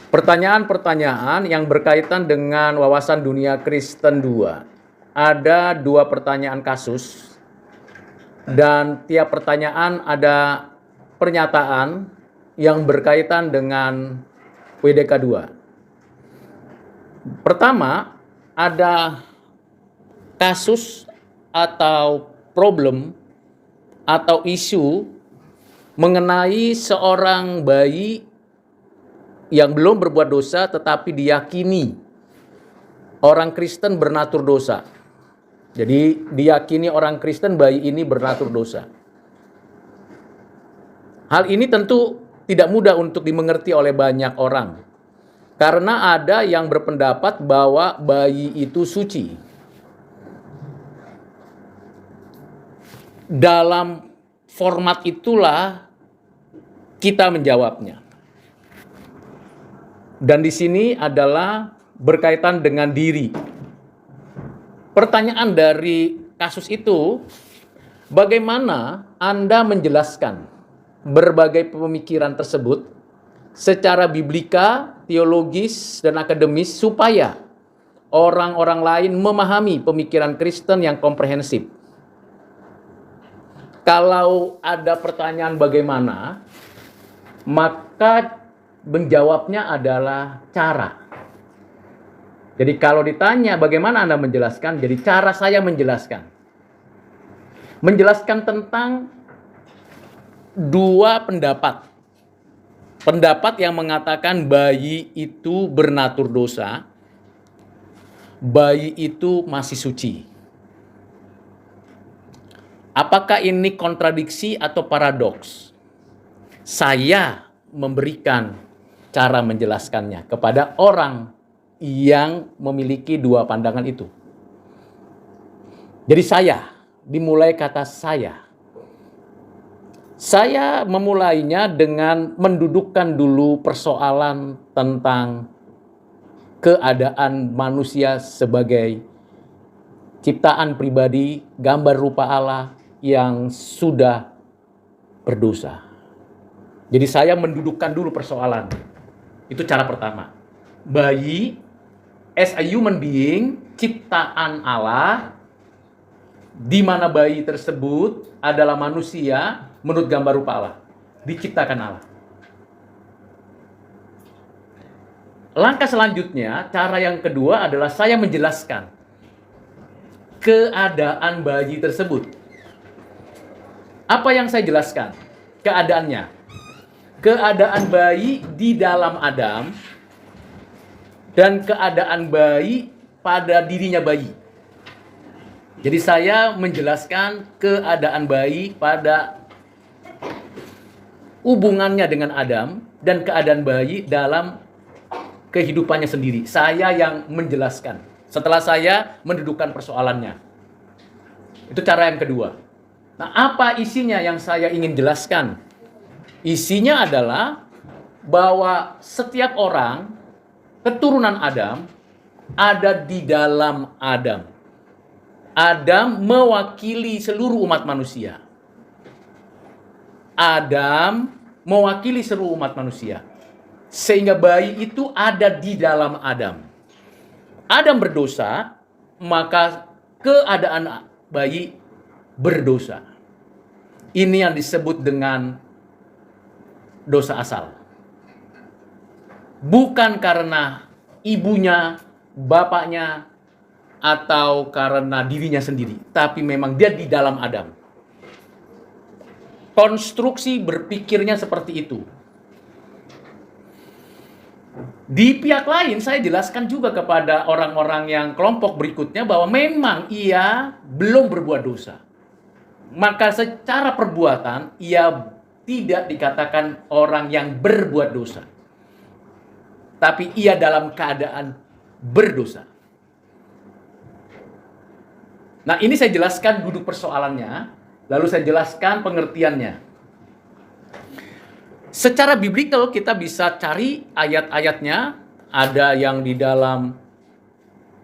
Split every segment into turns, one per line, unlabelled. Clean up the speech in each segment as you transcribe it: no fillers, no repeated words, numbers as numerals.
Pertanyaan-pertanyaan yang berkaitan dengan wawasan dunia Kristen 2. Ada 2 pertanyaan kasus dan tiap pertanyaan ada pernyataan yang berkaitan dengan WDK 2. Pertama, ada kasus atau problem atau isu mengenai seorang bayi yang belum berbuat dosa tetapi diyakini orang Kristen bernatur dosa. Jadi diyakini orang Kristen bayi ini bernatur dosa. Hal ini tentu tidak mudah untuk dimengerti oleh banyak orang. Karena ada yang berpendapat bahwa bayi itu suci. Dalam format itulah kita menjawabnya. Dan di sini adalah berkaitan dengan diri. Pertanyaan dari kasus itu, bagaimana Anda menjelaskan berbagai pemikiran tersebut secara biblika, teologis, dan akademis supaya orang-orang lain memahami pemikiran Kristen yang komprehensif? Kalau ada pertanyaan bagaimana, maka menjawabnya adalah cara. Jadi kalau ditanya bagaimana Anda menjelaskan, jadi cara saya menjelaskan. Menjelaskan tentang 2 pendapat. Pendapat yang mengatakan bayi itu bernatur dosa, bayi itu masih suci. Apakah ini kontradiksi atau paradoks? Saya memberikan cara menjelaskannya kepada orang yang memiliki 2 pandangan itu. Jadi dimulai kata saya. Saya memulainya dengan mendudukkan dulu persoalan tentang keadaan manusia sebagai ciptaan pribadi, gambar rupa Allah yang sudah berdosa. Jadi saya mendudukkan dulu persoalan. Itu cara pertama. Bayi as a human being, ciptaan Allah, di mana bayi tersebut adalah manusia menurut gambar rupa Allah. Diciptakan Allah. Langkah selanjutnya, cara yang kedua adalah saya menjelaskan keadaan bayi tersebut. Apa yang saya jelaskan? Keadaannya. Keadaan bayi di dalam Adam dan keadaan bayi pada dirinya bayi. Jadi saya menjelaskan keadaan bayi pada hubungannya dengan Adam dan keadaan bayi dalam kehidupannya sendiri. Saya yang menjelaskan setelah saya mendudukkan persoalannya. Itu cara yang kedua. Nah, apa isinya yang saya ingin jelaskan? Isinya adalah bahwa setiap orang keturunan Adam ada di dalam Adam. Adam mewakili seluruh umat manusia. Adam mewakili seluruh umat manusia. Sehingga bayi itu ada di dalam Adam. Adam berdosa, maka keadaan bayi berdosa. Ini yang disebut dengan dosa asal. Bukan karena ibunya, bapaknya, atau karena dirinya sendiri. Tapi memang dia di dalam Adam. Konstruksi berpikirnya seperti itu. Di pihak lain saya jelaskan juga kepada orang-orang yang kelompok berikutnya bahwa memang ia belum berbuat dosa. Maka secara perbuatan ia tidak dikatakan orang yang berbuat dosa. Tapi ia dalam keadaan berdosa. Nah, ini saya jelaskan duduk persoalannya, lalu saya jelaskan pengertiannya. Secara biblical kita bisa cari ayat-ayatnya, ada yang di dalam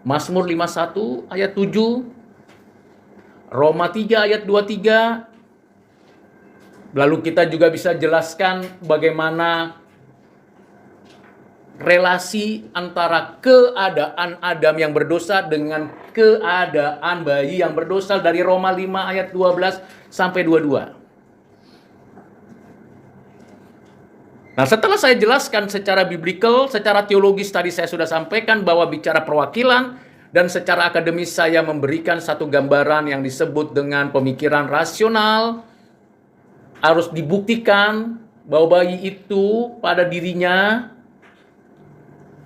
Mazmur 51 ayat 7, Roma 3 ayat 23. Lalu kita juga bisa jelaskan bagaimana relasi antara keadaan Adam yang berdosa dengan keadaan bayi yang berdosa dari Roma 5 ayat 12 sampai 22. Nah, setelah saya jelaskan secara biblical, secara teologis tadi saya sudah sampaikan bahwa bicara perwakilan, dan secara akademis saya memberikan satu gambaran yang disebut dengan pemikiran rasional. Harus dibuktikan bahwa bayi itu pada dirinya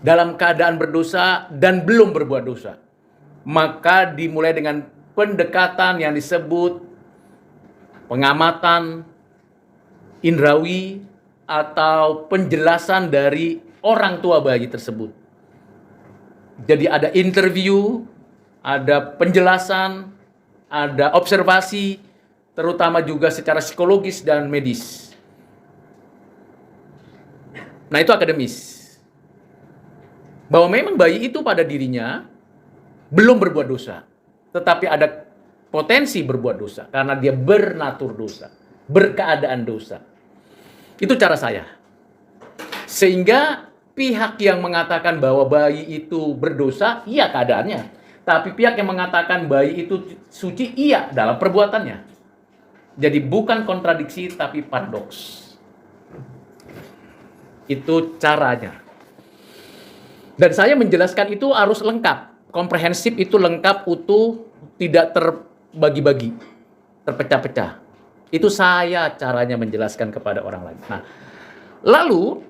dalam keadaan berdosa dan belum berbuat dosa. Maka dimulai dengan pendekatan yang disebut pengamatan indrawi atau penjelasan dari orang tua bayi tersebut. Jadi ada interview, ada penjelasan, ada observasi, terutama juga secara psikologis dan medis. Nah, itu akademis. Bahwa memang bayi itu pada dirinya belum berbuat dosa, tetapi ada potensi berbuat dosa karena dia bernatur dosa, berkeadaan dosa. Itu cara saya. Sehingga pihak yang mengatakan bahwa bayi itu berdosa, iya keadaannya. Tapi pihak yang mengatakan bayi itu suci, iya dalam perbuatannya. Jadi bukan kontradiksi, tapi paradoks. Itu caranya. Dan saya menjelaskan itu harus lengkap. Komprehensif itu lengkap, utuh, tidak terbagi-bagi, terpecah-pecah. Itu saya caranya menjelaskan kepada orang lain. Nah, lalu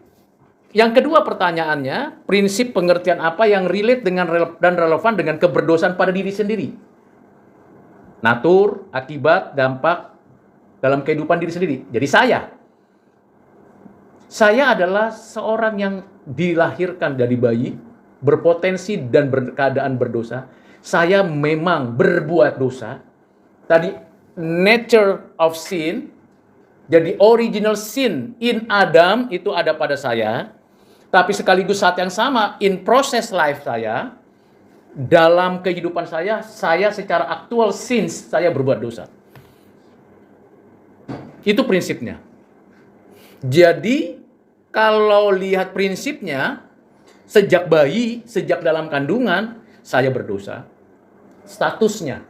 yang kedua pertanyaannya, prinsip pengertian apa yang relate dengan dan relevan dengan keberdosaan pada diri sendiri? Natur, akibat, dampak dalam kehidupan diri sendiri. Jadi saya adalah seorang yang dilahirkan dari bayi, berpotensi dan berkeadaan berdosa. Saya memang berbuat dosa. Tadi nature of sin, jadi original sin in Adam itu ada pada saya, tapi sekaligus saat yang sama in process life saya, dalam kehidupan saya secara aktual since saya berbuat dosa. Itu prinsipnya. Jadi kalau lihat prinsipnya, sejak bayi, sejak dalam kandungan saya berdosa, statusnya.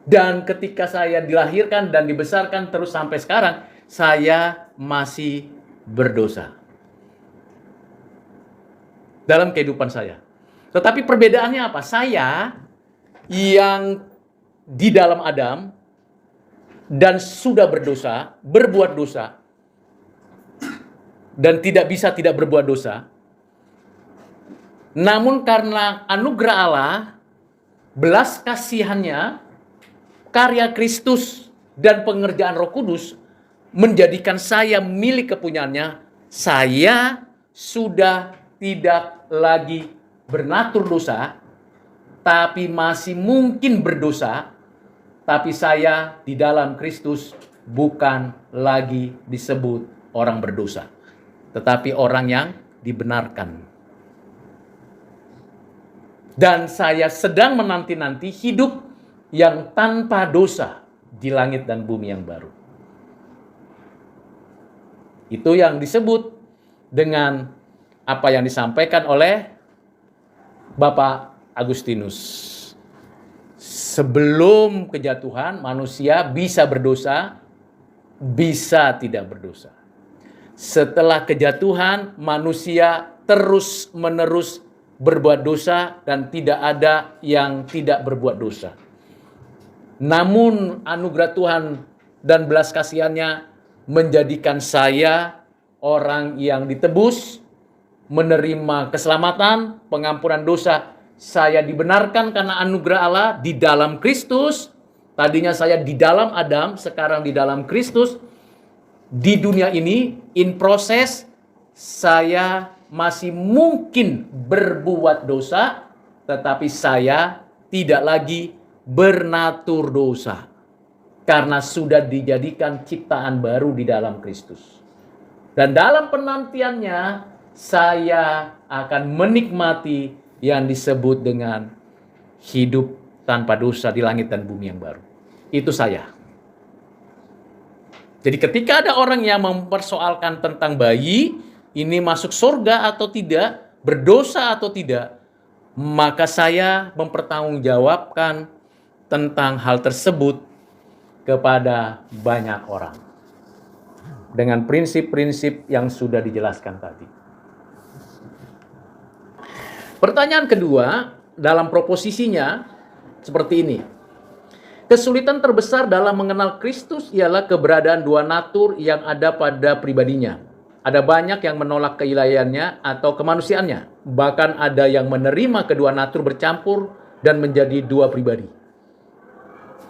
Dan ketika saya dilahirkan dan dibesarkan terus sampai sekarang, saya masih berdosa dalam kehidupan saya. Tetapi perbedaannya apa? Saya yang di dalam Adam dan sudah berdosa, berbuat dosa, dan tidak bisa tidak berbuat dosa. Namun karena anugerah Allah, belas kasihannya, karya Kristus dan pengerjaan Roh Kudus menjadikan saya milik kepunyaannya. Saya sudah tidak lagi bernatur dosa, tapi masih mungkin berdosa. Tapi saya di dalam Kristus bukan lagi disebut orang berdosa, tetapi orang yang dibenarkan. Dan saya sedang menanti-nanti hidup yang tanpa dosa di langit dan bumi yang baru. Itu yang disebut dengan apa yang disampaikan oleh Bapak Agustinus. Sebelum kejatuhan, manusia bisa berdosa, bisa tidak berdosa. Setelah kejatuhan, manusia terus-menerus berbuat dosa dan tidak ada yang tidak berbuat dosa. Namun anugerah Tuhan dan belas kasihannya menjadikan saya orang yang ditebus, menerima keselamatan, pengampunan dosa. Saya dibenarkan karena anugerah Allah di dalam Kristus. Tadinya saya di dalam Adam, sekarang di dalam Kristus. Di dunia ini, in proses, saya masih mungkin berbuat dosa, tetapi saya tidak lagi bernatur dosa karena sudah dijadikan ciptaan baru di dalam Kristus. Dan dalam penantiannya saya akan menikmati yang disebut dengan hidup tanpa dosa di langit dan bumi yang baru. Itu saya. Jadi ketika ada orang yang mempersoalkan tentang bayi, ini masuk surga atau tidak, berdosa atau tidak, maka saya mempertanggungjawabkan tentang hal tersebut kepada banyak orang. Dengan prinsip-prinsip yang sudah dijelaskan tadi. Pertanyaan kedua, dalam proposisinya seperti ini. Kesulitan terbesar dalam mengenal Kristus ialah keberadaan dua natur yang ada pada pribadinya. Ada banyak yang menolak keilahiannya atau kemanusiaannya. Bahkan ada yang menerima kedua natur bercampur dan menjadi dua pribadi.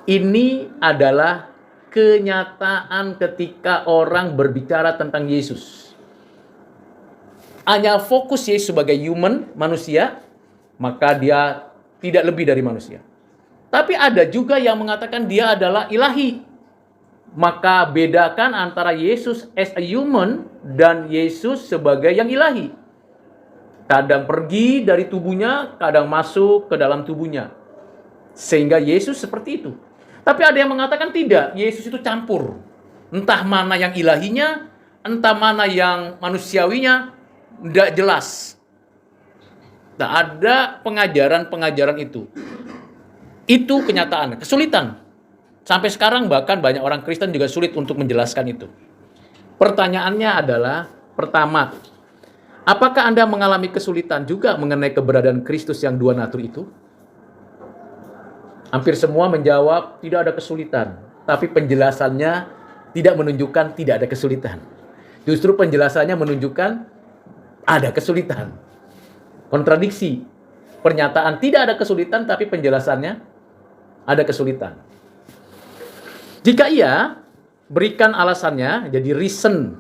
Ini adalah kenyataan ketika orang berbicara tentang Yesus. Hanya fokus Yesus sebagai human, manusia, maka dia tidak lebih dari manusia. Tapi ada juga yang mengatakan dia adalah ilahi. Maka bedakan antara Yesus as a human dan Yesus sebagai yang ilahi. Kadang pergi dari tubuhnya, kadang masuk ke dalam tubuhnya. Sehingga Yesus seperti itu. Tapi ada yang mengatakan tidak, Yesus itu campur. Entah mana yang ilahinya, entah mana yang manusiawinya, tidak jelas. Nah, ada pengajaran-pengajaran itu. Itu kenyataan, kesulitan. Sampai sekarang bahkan banyak orang Kristen juga sulit untuk menjelaskan itu. Pertanyaannya adalah, pertama, apakah Anda mengalami kesulitan juga mengenai keberadaan Kristus yang dua natur itu? Hampir semua menjawab tidak ada kesulitan, tapi penjelasannya tidak menunjukkan tidak ada kesulitan. Justru penjelasannya menunjukkan ada kesulitan. Kontradiksi. Pernyataan tidak ada kesulitan, tapi penjelasannya ada kesulitan. Jika iya, berikan alasannya, jadi reason.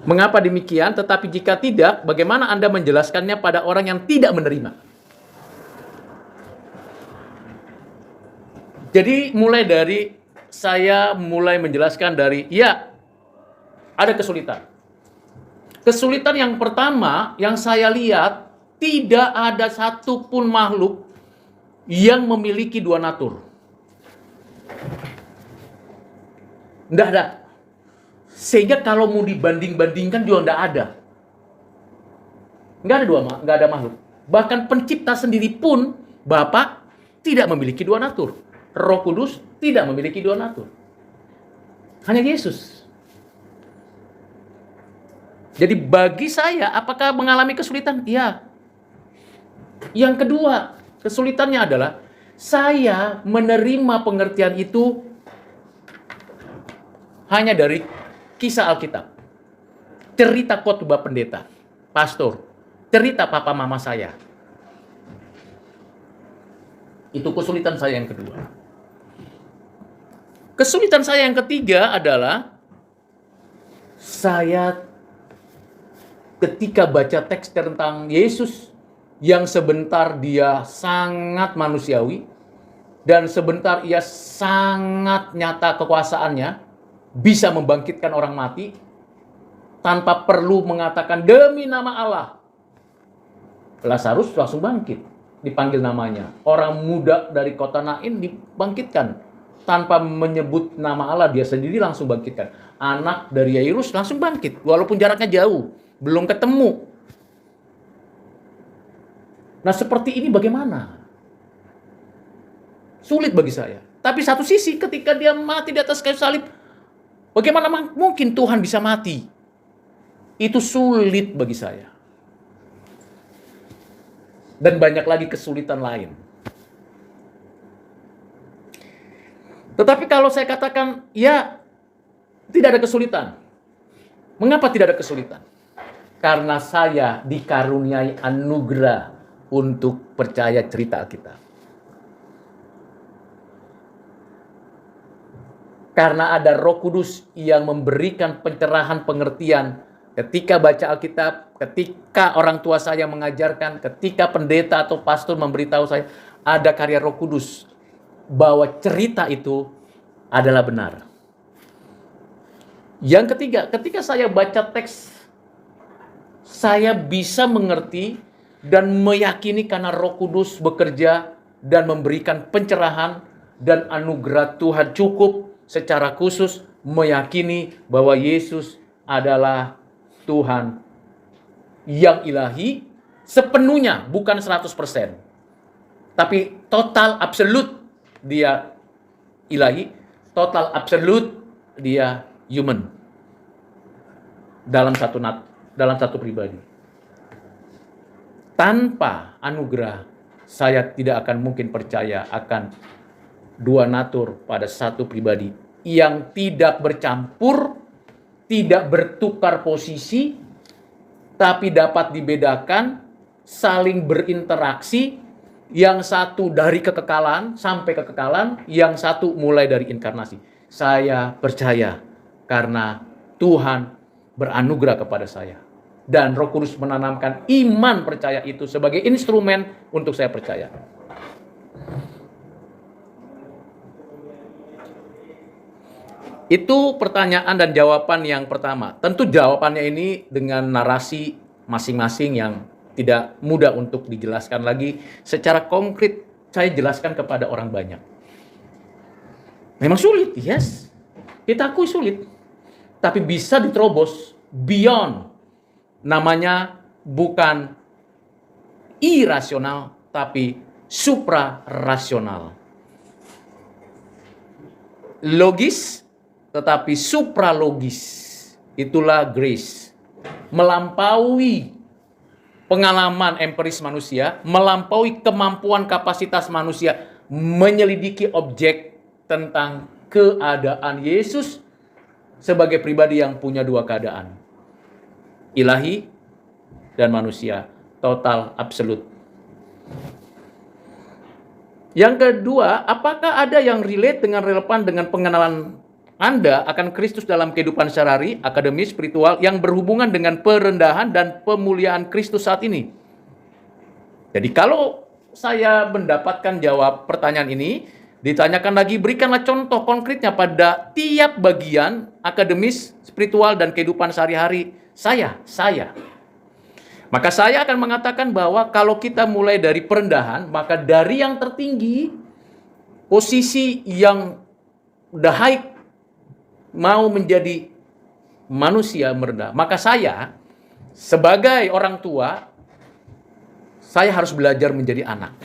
Mengapa demikian? Tetapi jika tidak, bagaimana Anda menjelaskannya pada orang yang tidak menerima? Jadi saya mulai menjelaskan dari, ya, ada kesulitan. Kesulitan yang pertama yang saya lihat, tidak ada satupun makhluk yang memiliki dua natur. Tidak ada. Sehingga kalau mau dibanding-bandingkan juga tidak ada. Nggak ada makhluk. Bahkan pencipta sendiri pun, Bapa, tidak memiliki dua natur. Roh Kudus tidak memiliki dua natur. Hanya Yesus. Jadi bagi saya, apakah mengalami kesulitan? Iya. Yang kedua, kesulitannya adalah saya menerima pengertian itu hanya dari kisah Alkitab. Cerita khotbah pendeta, pastor, cerita papa mama saya. Itu kesulitan saya yang kedua. Kesulitan saya yang ketiga adalah saya ketika baca teks tentang Yesus yang sebentar dia sangat manusiawi dan sebentar ia sangat nyata kekuasaannya, bisa membangkitkan orang mati tanpa perlu mengatakan demi nama Allah. Lazarus langsung bangkit, dipanggil namanya. Orang muda dari kota Nain dibangkitkan tanpa menyebut nama Allah, dia sendiri langsung bangkitkan. Anak dari Yairus langsung bangkit walaupun jaraknya jauh, belum ketemu. Nah, seperti ini bagaimana? Sulit bagi saya. Tapi satu sisi ketika dia mati di atas kayu salib, bagaimana mungkin Tuhan bisa mati? Itu sulit bagi saya. Dan banyak lagi kesulitan lain. Tetapi kalau saya katakan, ya, tidak ada kesulitan. Mengapa tidak ada kesulitan? Karena saya dikaruniai anugerah untuk percaya cerita Alkitab. Karena ada Roh Kudus yang memberikan pencerahan pengertian ketika baca Alkitab, ketika orang tua saya mengajarkan, ketika pendeta atau pastor memberitahu saya, ada karya Roh Kudus bahwa cerita itu adalah benar. Yang ketiga, ketika saya baca teks, saya bisa mengerti dan meyakini karena Roh Kudus bekerja dan memberikan pencerahan dan anugerah Tuhan cukup secara khusus meyakini bahwa Yesus adalah Tuhan yang ilahi sepenuhnya, bukan 100%. Tapi total absolut dia ilahi, total absolut dia human. Dalam satu pribadi. Tanpa anugerah, saya tidak akan mungkin percaya akan dua natur pada satu pribadi yang tidak bercampur, tidak bertukar posisi, tapi dapat dibedakan, saling berinteraksi, yang satu dari kekekalan sampai kekekalan, yang satu mulai dari inkarnasi. Saya percaya karena Tuhan beranugerah kepada saya. Dan Roh Kudus menanamkan iman percaya itu sebagai instrumen untuk saya percaya. Itu pertanyaan dan jawaban yang pertama. Tentu jawabannya ini dengan narasi masing-masing yang tidak mudah untuk dijelaskan lagi. Secara konkret saya jelaskan kepada orang banyak. Memang sulit, yes. Kita akui sulit. Tapi bisa diterobos beyond. Namanya bukan irasional, tapi suprarasional. Logis, tetapi supralogis. Itulah grace. Melampaui pengalaman empiris manusia, melampaui kemampuan kapasitas manusia menyelidiki objek tentang keadaan Yesus sebagai pribadi yang punya dua keadaan. Ilahi dan manusia, total absolut. Yang kedua, apakah ada yang relate dengan relevan dengan pengenalan Anda akan Kristus dalam kehidupan sehari-hari, akademis, spiritual, yang berhubungan dengan perendahan dan pemuliaan Kristus saat ini? Jadi kalau saya mendapatkan jawab pertanyaan ini, ditanyakan lagi, berikanlah contoh konkretnya pada tiap bagian akademis, spiritual, dan kehidupan sehari-hari saya. Maka saya akan mengatakan bahwa kalau kita mulai dari perendahan, maka dari yang tertinggi, posisi yang the high, mau menjadi manusia merendah. Maka saya, sebagai orang tua, saya harus belajar menjadi anak.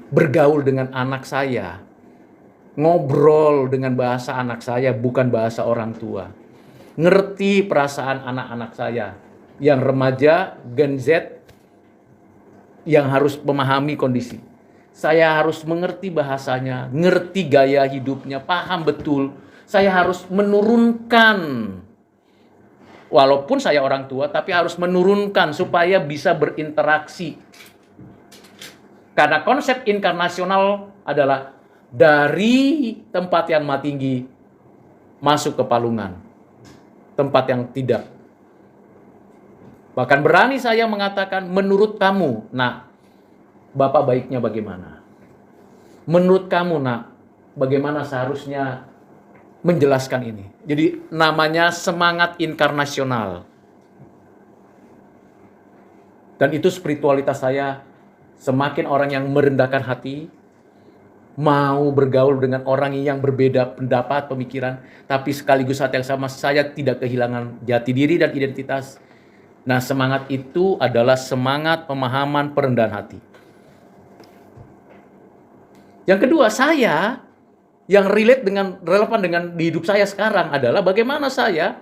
Bergaul dengan anak saya. Ngobrol dengan bahasa anak saya, bukan bahasa orang tua. Ngerti perasaan anak-anak saya. Yang remaja, Gen Z, yang harus memahami kondisi. Saya harus mengerti bahasanya, ngerti gaya hidupnya, paham betul. Saya harus menurunkan, walaupun saya orang tua, tapi harus menurunkan supaya bisa berinteraksi. Karena konsep inkarnasional adalah dari tempat yang maha tinggi masuk ke palungan. Tempat yang tidak. Bahkan berani saya mengatakan, menurut kamu, nak, Bapak baiknya bagaimana? Menurut kamu, nak, bagaimana seharusnya menjelaskan ini? Jadi namanya semangat inkarnasional. Dan itu spiritualitas saya. Semakin orang yang merendahkan hati, mau bergaul dengan orang yang berbeda pendapat, pemikiran, tapi sekaligus saat yang sama saya tidak kehilangan jati diri dan identitas. Nah, semangat itu adalah semangat pemahaman perendahan hati. Yang kedua, saya yang relevan dengan di hidup saya sekarang adalah bagaimana saya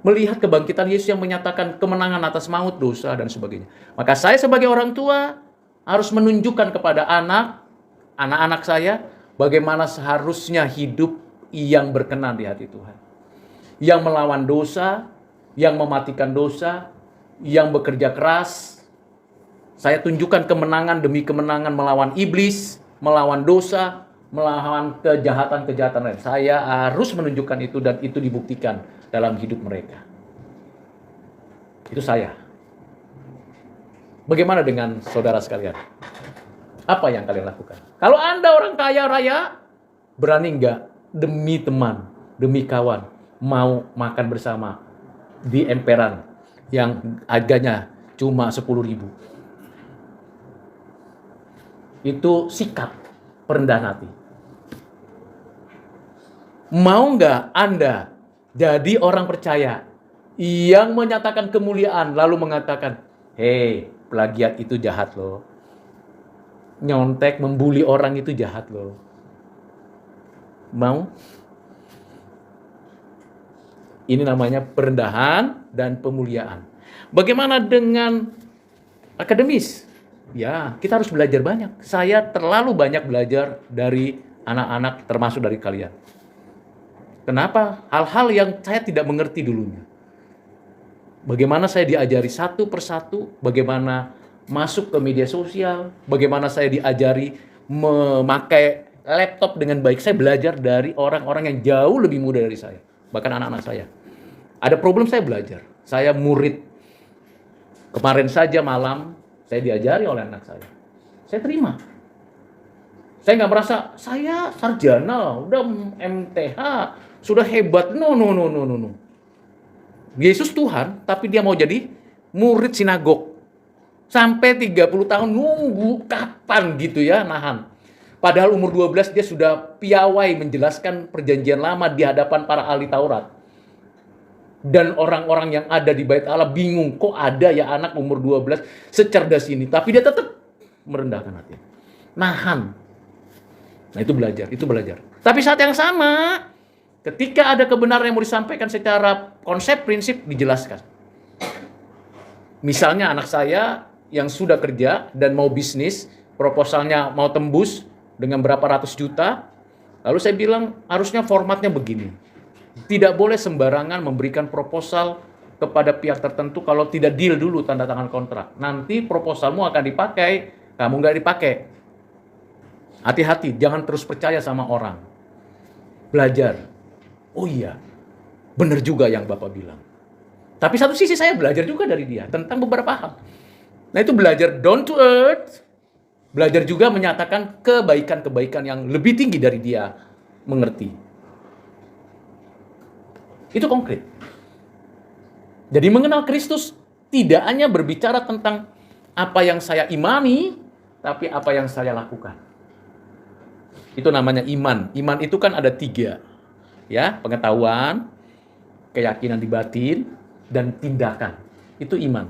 melihat kebangkitan Yesus yang menyatakan kemenangan atas maut, dosa, dan sebagainya. Maka saya sebagai orang tua harus menunjukkan kepada anak-anak saya bagaimana seharusnya hidup yang berkenan di hati Tuhan. Yang melawan dosa, yang mematikan dosa, yang bekerja keras. Saya tunjukkan kemenangan demi kemenangan melawan iblis, melawan dosa, melawan kejahatan-kejahatan lain. Saya harus menunjukkan itu dan itu dibuktikan dalam hidup mereka. Itu saya. Bagaimana dengan saudara sekalian? Apa yang kalian lakukan? Kalau Anda orang kaya raya, berani nggak demi teman, demi kawan, mau makan bersama di emperan yang harganya cuma 10.000? Itu sikap perendahan hati. Mau nggak Anda jadi orang percaya yang menyatakan kemuliaan lalu mengatakan, "Hei, plagiat itu jahat loh. Nyontek, membuli orang itu jahat loh. Mau?" Ini namanya perendahan dan pemuliaan. Bagaimana dengan akademis? Ya, kita harus belajar banyak. Saya terlalu banyak belajar dari anak-anak, termasuk dari kalian. Kenapa? Hal-hal yang saya tidak mengerti dulunya. Bagaimana saya diajari satu persatu, bagaimana masuk ke media sosial, bagaimana saya diajari memakai laptop dengan baik. Saya belajar dari orang-orang yang jauh lebih muda dari saya, bahkan anak-anak saya. Ada problem, saya belajar. Saya murid. Kemarin saja malam, saya diajari oleh anak saya. Saya terima. Saya nggak merasa, saya sarjana, udah MTH, sudah hebat. No. Yesus Tuhan, tapi dia mau jadi murid sinagog. Sampai 30 tahun nunggu kapan gitu ya, nahan. Padahal umur 12 dia sudah piawai menjelaskan perjanjian lama di hadapan para ahli Taurat. Dan orang-orang yang ada di Bait Allah bingung, kok ada ya anak umur 12 secerdas ini. Tapi dia tetap merendahkan hati. Nahan. Nah itu belajar. Tapi saat yang sama, ketika ada kebenaran yang mau disampaikan secara konsep, prinsip, dijelaskan. Misalnya anak saya yang sudah kerja dan mau bisnis, proposalnya mau tembus dengan berapa ratus juta, lalu saya bilang harusnya formatnya begini. Tidak boleh sembarangan memberikan proposal kepada pihak tertentu kalau tidak deal dulu tanda tangan kontrak. Nanti proposalmu akan dipakai, kamu nggak dipakai. Hati-hati, jangan terus percaya sama orang. Belajar. Oh iya, benar juga yang Bapak bilang. Tapi satu sisi saya belajar juga dari dia tentang beberapa hal. Nah itu belajar down to earth. Belajar juga menyatakan kebaikan-kebaikan yang lebih tinggi dari dia mengerti. Itu konkret. Jadi mengenal Kristus tidak hanya berbicara tentang apa yang saya imani, tapi apa yang saya lakukan. Itu namanya iman. Iman itu kan ada 3. Ya, pengetahuan, keyakinan di batin, dan tindakan. Itu iman.